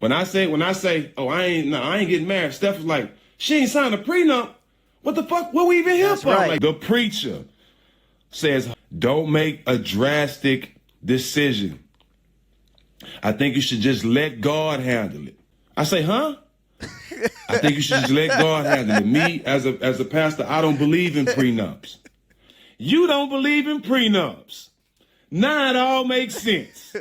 When I say, oh, I ain't getting married, Steph was like, she ain't signed a prenup. What the fuck? What we even here for? Right. Like, the preacher says, don't make a drastic decision. I think you should just let God handle it. I say, huh? I think you should just let God handle it. Me, as a pastor, I don't believe in prenups. You don't believe in prenups. Now it all makes sense.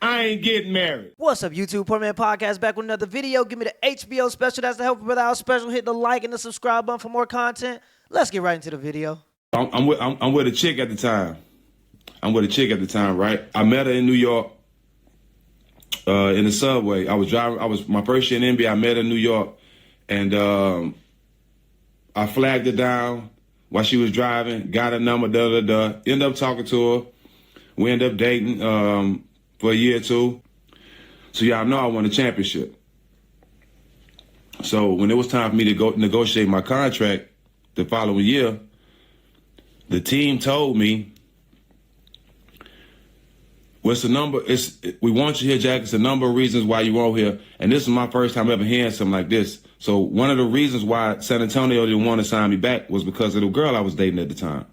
I ain't getting married. What's up, YouTube? Poor Man Podcast back with another video. Give me the HBO special. That's the Help a Brother Out special. Hit the like and the subscribe button for more content. Let's get right into the video. I'm with a chick at the time. Right? I met her in New York, in the subway. I was my first year in NBA. I met her in New York, and I flagged her down while she was driving. Got her number. Ended up talking to her. We ended up dating for a year or two. So y'all know I won a championship. So when it was time for me to go negotiate my contract the following year, the team told me, what's the number? We want you here, Jack. It's a number of reasons why you were here. And this is my first time ever hearing something like this. So one of the reasons why San Antonio didn't want to sign me back was because of the girl I was dating at the time.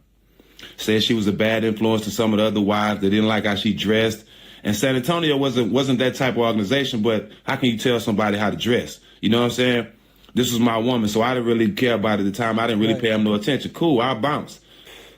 Said she was a bad influence to some of the other wives. They didn't like how she dressed. And San Antonio wasn't that type of organization, but how can you tell somebody how to dress? You know what I'm saying? This was my woman, so I didn't really care about it at the time. I didn't really pay him no attention. Cool, I'll bounce.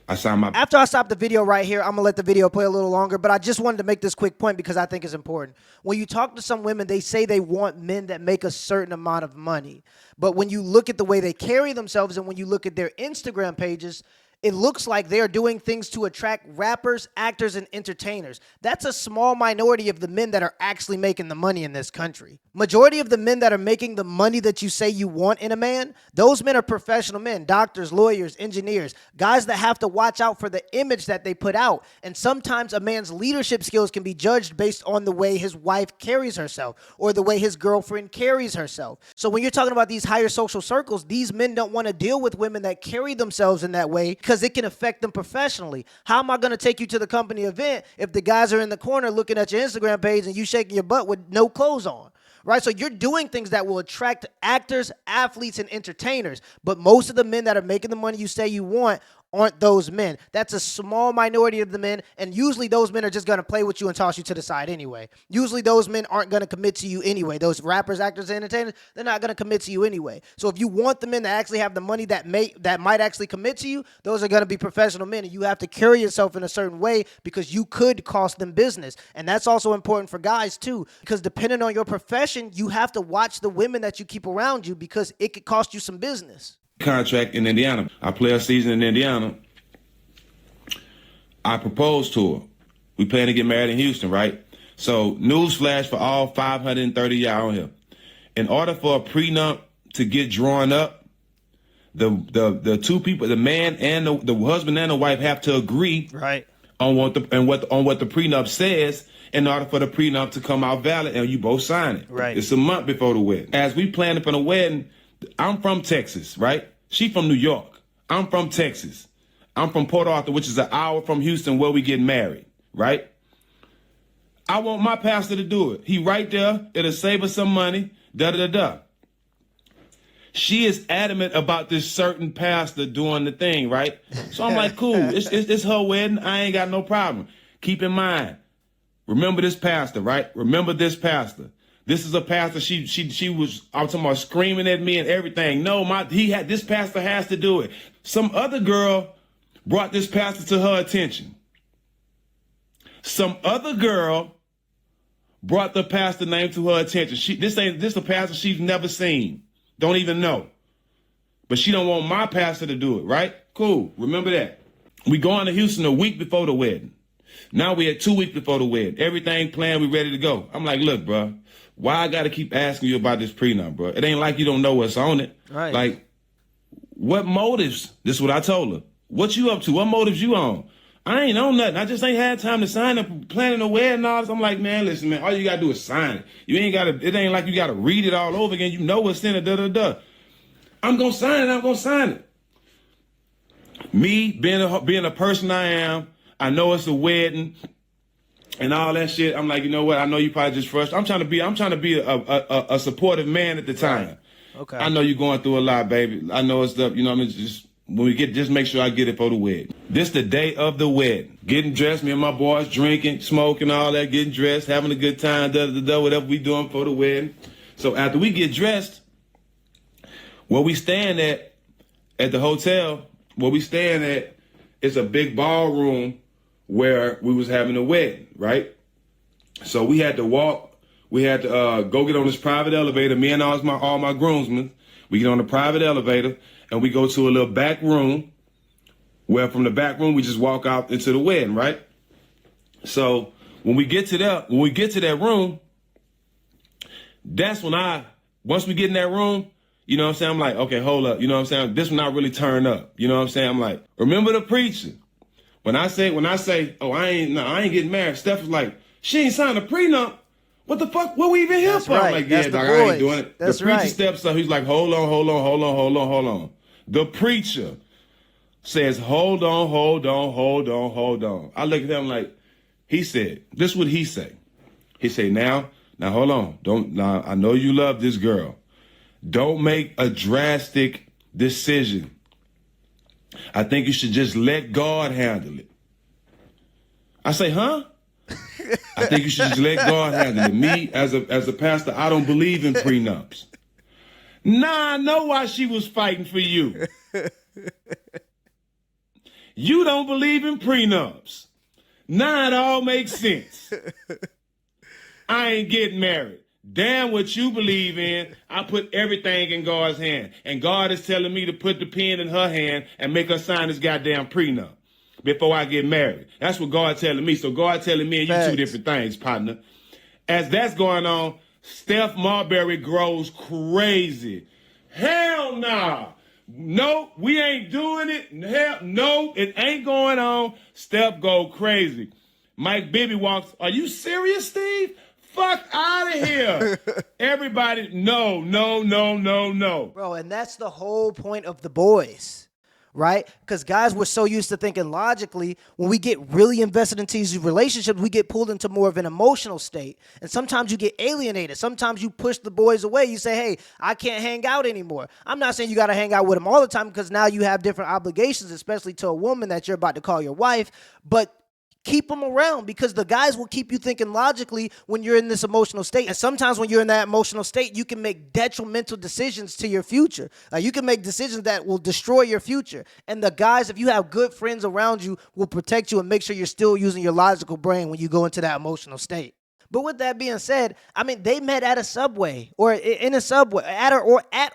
After I stop the video right here, I'm going to let the video play a little longer, but I just wanted to make this quick point because I think it's important. When you talk to some women, they say they want men that make a certain amount of money. But when you look at the way they carry themselves and when you look at their Instagram pages, it looks like they're doing things to attract rappers, actors, and entertainers. That's a small minority of the men that are actually making the money in this country. Majority of the men that are making the money that you say you want in a man, those men are professional men, doctors, lawyers, engineers, guys that have to watch out for the image that they put out. And sometimes a man's leadership skills can be judged based on the way his wife carries herself or the way his girlfriend carries herself. So when you're talking about these higher social circles, these men don't want to deal with women that carry themselves in that way because it can affect them professionally. How am I going to take you to the company event if the guys are in the corner looking at your Instagram page and you shaking your butt with no clothes on? Right? So you're doing things that will attract actors, athletes, and entertainers. But most of the men that are making the money you say you want aren't those men. That's a small minority of the men, and usually those men are just going to play with you and toss you to the side anyway. Usually those men aren't going to commit to you anyway. Those rappers, actors, and entertainers, they're not going to commit to you anyway. So if you want the men that actually have the money that might actually commit to you, those are going to be professional men, and you have to carry yourself in a certain way because you could cost them business. And that's also important for guys too, because depending on your profession, you have to watch the women that you keep around you because it could cost you some business. Contract in Indiana. I play a season in Indiana. I proposed to her. We plan to get married in Houston, right? So, newsflash for all 530 y'all on here. In order for a prenup to get drawn up, the two people, the man and the husband and the wife, have to agree on what the prenup says in order for the prenup to come out valid, and you both sign it. Right. It's a month before the wedding. As we planning for the wedding, I'm from Texas, right? She from New York. I'm from Texas. I'm from Port Arthur, which is an hour from Houston where we get married, right? I want my pastor to do it. He right there. It'll save us some money. Da-da-da-da. She is adamant about this certain pastor doing the thing, right? So I'm like, cool. It's her wedding. I ain't got no problem. Keep in mind, remember this pastor, right? Remember this pastor. This is a pastor. She was, I'm talking about, screaming at me and everything. No, this pastor has to do it. Some other girl brought this pastor to her attention. Some other girl brought the pastor name to her attention. This a pastor she's never seen. Don't even know. But she don't want my pastor to do it, right? Cool. Remember that. We going to Houston a week before the wedding. Now we at 2 weeks before the wedding. Everything planned, we ready to go. I'm like, look, bro, why I got to keep asking you about this prenup, bro? It ain't like you don't know what's on it. Right. Like, what motives? This is what I told her. What you up to? What motives you on? I ain't on nothing. I just ain't had time to sign up, planning a wedding and all this. I'm like, man, listen, man, all you got to do is sign it. It ain't like you got to read it all over again. You know what's in it, da-da-da. I'm going to sign it. Me, being a person I am, I know it's a wedding. and all that shit. I'm like, you know what? I know you probably just frustrated. I'm trying to be a supportive man at the time. Right. Okay. I know you're going through a lot, baby. I know it's up. You know what I mean? Just when we get, just make sure I get it for the wedding. This the day of the wedding. Getting dressed, me and my boys drinking, smoking, all that, getting dressed, having a good time, whatever we doing for the wedding. So after we get dressed, where we staying at the hotel, where we staying at, it's a big ballroom where we was having a wedding, right? So we had to go get on this private elevator. Me and all my groomsmen, we get on the private elevator and we go to a little back room where from the back room we just walk out into the wedding, right? So when we get to that room, that's when once we get in that room, you know what I'm saying? I'm like, okay, hold up. You know what I'm saying? This one I really turn up. You know what I'm saying? I'm like, remember the preacher. When I say, oh, I ain't getting married, Steph was like, she ain't signed a prenup. What the fuck? What we even here for? Right. I'm like, yeah, dog, I ain't doing it. That's the preacher right. steps up. He's like, hold on. The preacher says, hold on. I look at him like, he said, this is what he say. He say, now hold on. I know you love this girl. Don't make a drastic decision. I think you should just let God handle it. I say, huh? I think you should just let God handle it. Me, as a pastor, I don't believe in prenups. Nah, I know why she was fighting for you. You don't believe in prenups. Nah, it all makes sense. I ain't getting married. Damn what you believe in. I put everything in God's hand. And God is telling me to put the pen in her hand and make her sign this goddamn prenup before I get married. That's what God's telling me. So God telling me and you two different things, partner. As that's going on, Steph Marbury grows crazy. Hell nah. No, we ain't doing it. Hell no, it ain't going on. Steph go crazy. Mike Bibby walks, are you serious, Steve? Fuck out of here. Everybody, no. Bro, and that's the whole point of the boys, right? Because guys, we're so used to thinking logically. When we get really invested into these relationships, we get pulled into more of an emotional state. And sometimes you get alienated. Sometimes you push the boys away. You say, hey, I can't hang out anymore. I'm not saying you got to hang out with them all the time because now you have different obligations, especially to a woman that you're about to call your wife. But keep them around because the guys will keep you thinking logically when you're in this emotional state. And sometimes when you're in that emotional state, you can make detrimental decisions to your future. You can make decisions that will destroy your future. And the guys, if you have good friends around you, will protect you and make sure you're still using your logical brain when you go into that emotional state. But with that being said, I mean, they met at a Subway or in a Subway, at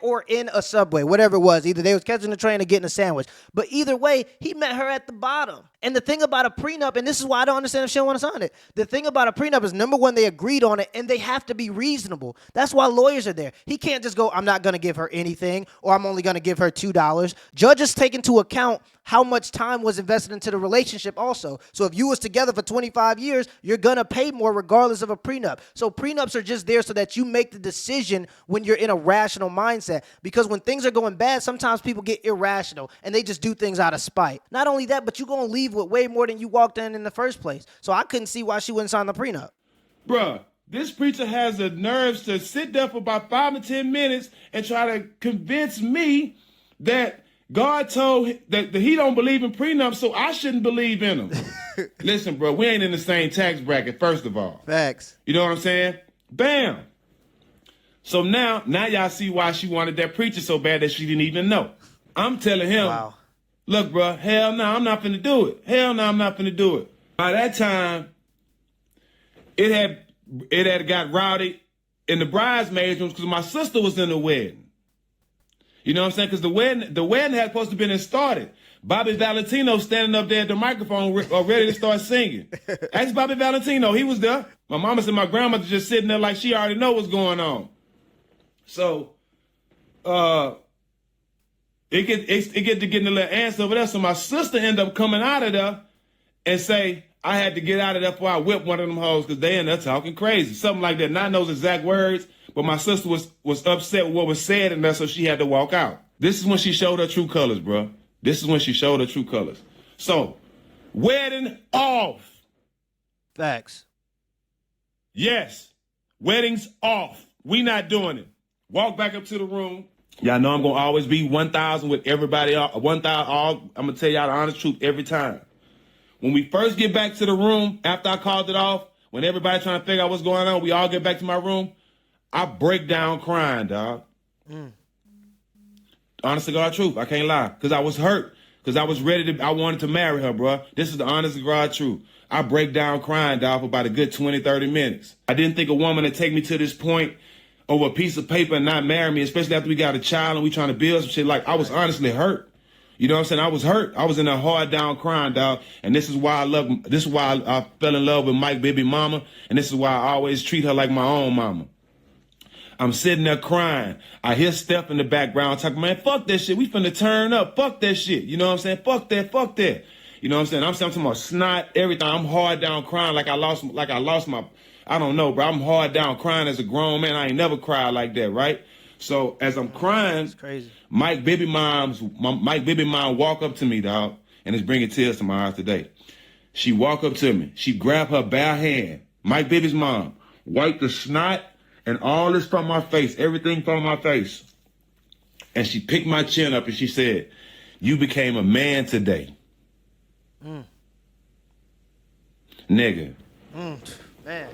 or in a Subway, whatever it was. Either they was catching the train or getting a sandwich. But either way, he met her at the bottom. And the thing about a prenup, and this is why I don't understand if she don't want to sign it. The thing about a prenup is, number one, they agreed on it, and they have to be reasonable. That's why lawyers are there. He can't just go, I'm not going to give her anything, or I'm only going to give her $2. Judges take into account how much time was invested into the relationship also. So if you was together for 25 years, you're going to pay more regardless of a prenup. So prenups are just there so that you make the decision when you're in a rational mindset. Because when things are going bad, sometimes people get irrational, and they just do things out of spite. Not only that, but you're going to leave with way more than you walked in the first place. So I couldn't see why she wouldn't sign the prenup. Bruh, this preacher has the nerves to sit there for about 5 to 10 minutes and try to convince me that God told that he don't believe in prenups, so I shouldn't believe in them. Listen, bro, we ain't in the same tax bracket, first of all. Facts. You know what I'm saying? Bam. So now y'all see why she wanted that preacher so bad that she didn't even know. I'm telling him, wow. Look, bro, hell no, I'm not finna do it. Hell no, I'm not finna do it. By that time, it had got rowdy in the bridesmaids rooms because my sister was in the wedding. You know what I'm saying? Because the wedding had supposed to been started. Bobby Valentino standing up there at the microphone ready to start singing. Ask Bobby Valentino, he was there. My mama and my grandmother just sitting there like she already know what's going on. So, it get to getting a little answer over there. So my sister ended up coming out of there and say, I had to get out of there before I whipped one of them hoes because they ended up talking crazy. Something like that. Not those exact words, but my sister was upset with what was said in there, so she had to walk out. This is when she showed her true colors, bro. This is when she showed her true colors. So, wedding off. Facts. Yes. Weddings off. We not doing it. Walk back up to the room. Y'all know I'm going to always be 1,000 with everybody. 1,000 all. I'm going to tell y'all the honest truth every time. When we first get back to the room, after I called it off, when everybody trying to figure out what's going on, we all get back to my room, I break down crying, dog. Honest to God truth. I can't lie. Because I was hurt. Because I was I wanted to marry her, bro. This is the honest to God truth. I break down crying, dog, for about a good 20, 30 minutes. I didn't think a woman would take me to this point over a piece of paper and not marry me, especially after we got a child and we trying to build some shit. Like, I was honestly hurt. You know what I'm saying? I was hurt. I was in a hard down crying, dog. And this is why I fell in love with Mike baby mama. And this is why I always treat her like my own mama. I'm sitting there crying. I hear Steph in the background talking, man, fuck that shit. We finna turn up. Fuck that shit. You know what I'm saying? Fuck that. Fuck that. You know what I'm saying? I'm talking about snot, everything. I'm hard down crying like I lost my, I don't know, bro. I'm hard down crying as a grown man. I ain't never cried like that, right? So as I'm crying, crazy. Mike baby mom walk up to me, dog, and it's bringing tears to my eyes today. She walk up to me. She grabbed her bare hand, Mike baby's mom, wiped the snot and all this from my face, everything from my face. And she picked my chin up and she said, you became a man today. Nigga. Man.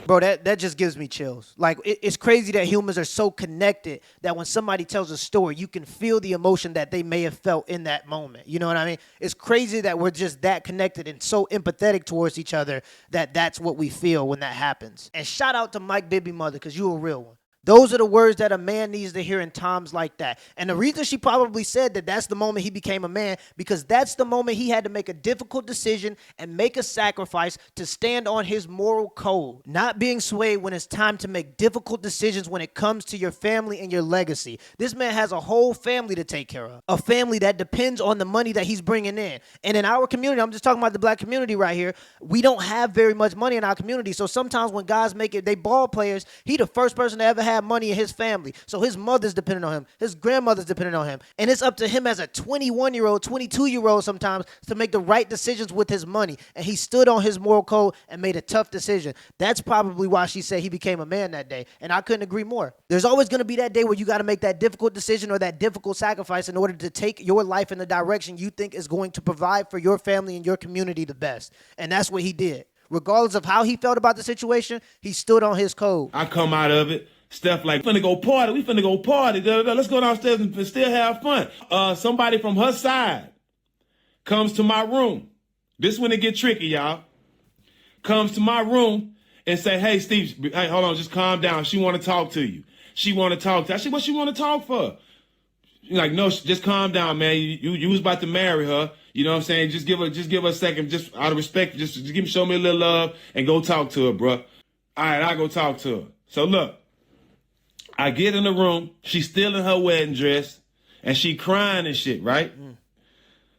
Bro, that just gives me chills. Like, it's crazy that humans are so connected that when somebody tells a story, you can feel the emotion that they may have felt in that moment. You know what I mean? It's crazy that we're just that connected and so empathetic towards each other that that's what we feel when that happens. And shout out to Mike baby mother, because you a real one. Those are the words that a man needs to hear in times like that. And the reason she probably said that that's the moment he became a man, because that's the moment he had to make a difficult decision and make a sacrifice to stand on his moral code, not being swayed when it's time to make difficult decisions when it comes to your family and your legacy. This man has a whole family to take care of, a family that depends on the money that he's bringing in. And in our community, I'm just talking about the black community right here, we don't have very much money in our community. So sometimes when guys make it, they ball players, he the first person to ever have money in his family. So his mother's dependent on him. His grandmother's dependent on him. And it's up to him as a 21-year-old, 22-year-old sometimes to make the right decisions with his money. And he stood on his moral code and made a tough decision. That's probably why she said he became a man that day. And I couldn't agree more. There's always going to be that day where you got to make that difficult decision or that difficult sacrifice in order to take your life in the direction you think is going to provide for your family and your community the best. And that's what he did. Regardless of how he felt about the situation, he stood on his code. I come out of it. Steph like, we finna go party. We finna go party. Let's go downstairs and still have fun. Somebody from her side comes to my room. This when it get tricky, y'all. Comes to my room and say, hey, Steve, hey, hold on, just calm down. She want to talk to you. She want to talk to you. I said, what she want to talk for? She's like, no, just calm down, man. You was about to marry her. You know what I'm saying? Just give her a second, just out of respect. Just show me a little love and go talk to her, bro. All right, I go talk to her. So look. I get in the room, she's still in her wedding dress, and she crying and shit, right?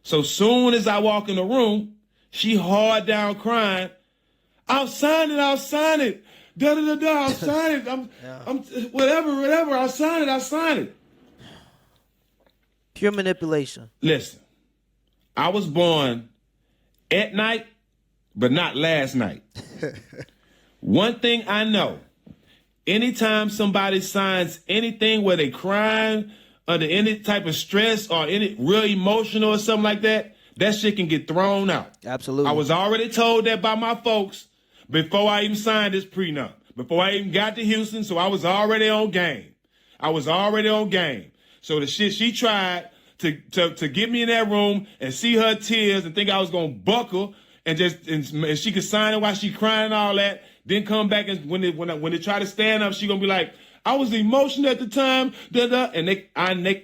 So soon as I walk in the room, she hard down crying. I'll sign it. I'll sign it. I'll sign it. I'm whatever. I'll sign it. Pure manipulation. Listen, I was born at night, but not last night. One thing I know. Anytime somebody signs anything where they crying under any type of stress or any real emotional or something like that, that shit can get thrown out. Absolutely. I was already told that by my folks before I even signed this prenup, before I even got to Houston, so I was already on game. So the shit she tried to get me in that room and see her tears and think I was going to buckle and she could sign it while she crying and all that. Then come back and when they try to stand up, she gonna be like, I was emotional at the time, and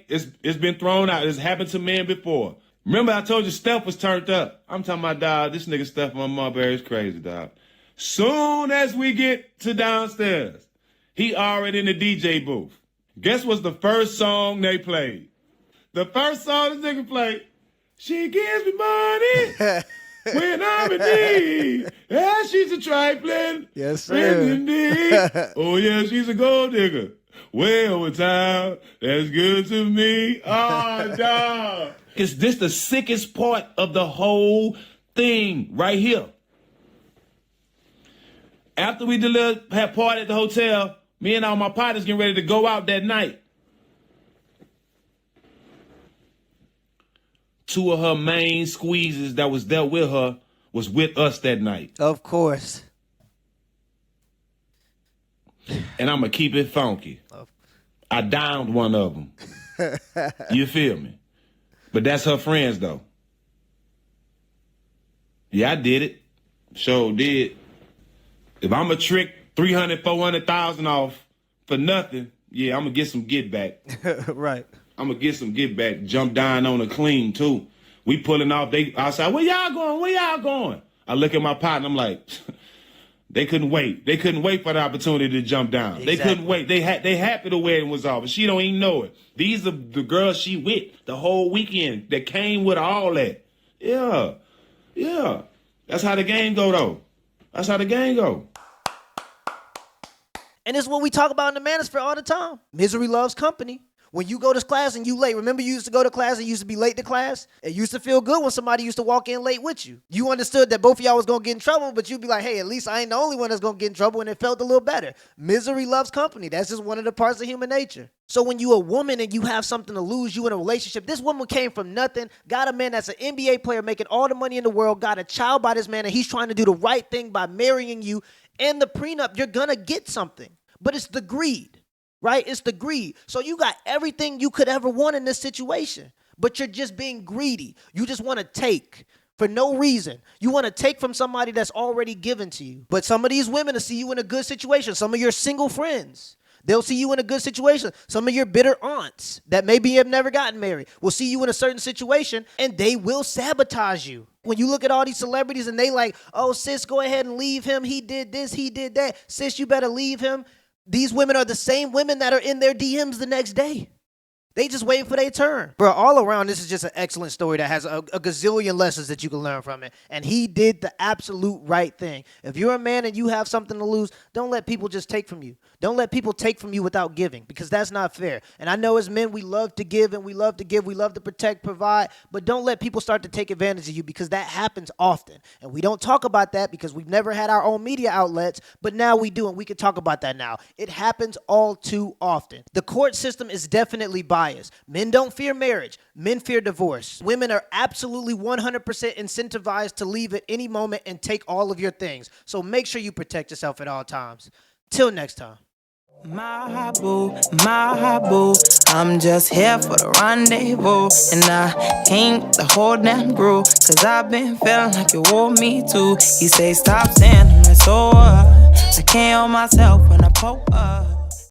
it's been thrown out. It's happened to men before. Remember I told you Steph was turned up. I'm talking about, dog, this nigga Steph on Marbury is crazy, dog. Soon as we get to downstairs, he already in the DJ booth. Guess what's the first song they played? The first song this nigga played, she gives me money. When I'm in need, yeah, she's a trifling. Yes, sir. Oh, yeah, she's a gold digger. Way over time, that's good to me. Oh, dog. Is this the sickest part of the whole thing right here? After we had party at the hotel, me and all my partners getting ready to go out that night. 2 of her main squeezes that was there with her was with us that night. Of course. And I'm going to keep it funky. I downed one of them. You feel me? But that's her friends, though. Yeah, I did it. Sure did. If I'm going to trick 300, 400,000 off for nothing, yeah, I'm going to get some get back. Right. I'm going to get some get back. Jump down on a clean, too. We pulling off. They outside, where y'all going? Where y'all going? I look at my partner, I'm like... They couldn't wait. They couldn't wait for the opportunity to jump down. Exactly. They couldn't wait. They happy the wedding was off. She don't even know it. These are the girls she with the whole weekend that came with all that. Yeah. Yeah. That's how the game go, though. That's how the game go. And it's what we talk about in the manosphere all the time. Misery loves company. When you go to class and you late, remember you used to go to class and you used to be late to class? It used to feel good when somebody used to walk in late with you. You understood that both of y'all was going to get in trouble, but you'd be like, hey, at least I ain't the only one that's going to get in trouble, and it felt a little better. Misery loves company. That's just one of the parts of human nature. So when you a woman and you have something to lose, you in a relationship, this woman came from nothing, got a man that's an NBA player making all the money in the world, got a child by this man, and he's trying to do the right thing by marrying you. And the prenup, you're going to get something. But it's the greed. Right? It's the greed. So you got everything you could ever want in this situation, but you're just being greedy. You just want to take for no reason. You want to take from somebody that's already given to you. But some of these women will see you in a good situation. Some of your single friends, they'll see you in a good situation. Some of your bitter aunts that maybe have never gotten married will see you in a certain situation and they will sabotage you. When you look at all these celebrities and they like, oh, sis, go ahead and leave him. He did this, he did that. Sis, you better leave him. These women are the same women that are in their DMs the next day. They just waiting for their turn. Bro, all around, this is just an excellent story that has a gazillion lessons that you can learn from it. And he did the absolute right thing. If you're a man and you have something to lose, don't let people just take from you. Don't let people take from you without giving, because that's not fair. And I know as men, we love to give and we love to give. We love to protect, provide. But don't let people start to take advantage of you, because that happens often. And we don't talk about that because we've never had our own media outlets. But now we do, and we can talk about that now. It happens all too often. The court system is definitely biased. Men don't fear marriage. Men fear divorce. Women are absolutely 100% incentivized to leave at any moment and take all of your things. So make sure you protect yourself at all times. Till next time. My boo, I'm just here for the rendezvous. And I came the whole damn crew, cause I've been feeling like you want me to. He say stop standing, so I can't hold myself when I pull up.